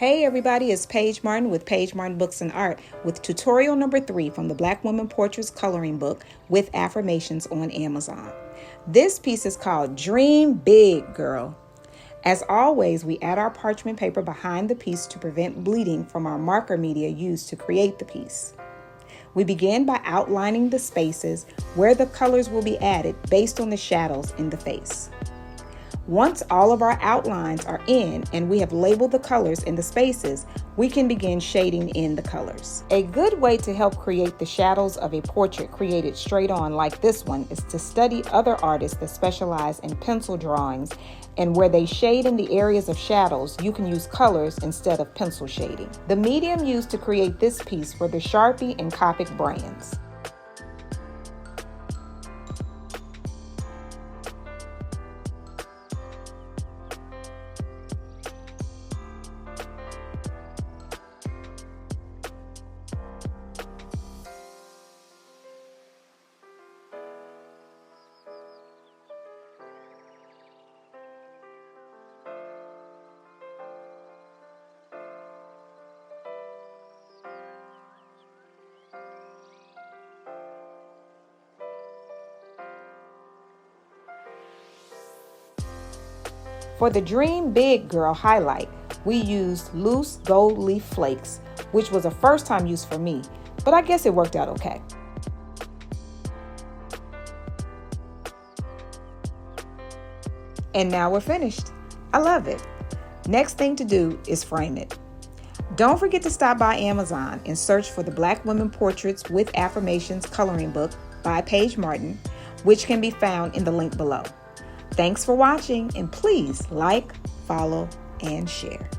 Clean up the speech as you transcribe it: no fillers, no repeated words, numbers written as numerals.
Hey everybody, it's Paige Martin with Paige Martin Books and Art with tutorial number 3 from the Black Woman Portraits Coloring Book with Affirmations on Amazon. This piece is called Dream Big, Girl. As always, we add our parchment paper behind the piece to prevent bleeding from our marker media used to create the piece. We begin by outlining the spaces where the colors will be added based on the shadows in the face. Once all of our outlines are in and we have labeled the colors in the spaces, we can begin shading in the colors. A good way to help create the shadows of a portrait created straight on like this one is to study other artists that specialize in pencil drawings, and where they shade in the areas of shadows, you can use colors instead of pencil shading. The medium used to create this piece were the Sharpie and Copic brands. For the Dream Big Girl highlight, we used loose gold leaf flakes, which was a first time use for me, but I guess it worked out okay. And now we're finished. I love it. Next thing to do is frame it. Don't forget to stop by Amazon and search for the Black Women Portraits with Affirmations Coloring Book by Paige Martin, which can be found in the link below. Thanks for watching, and please like, follow, and share.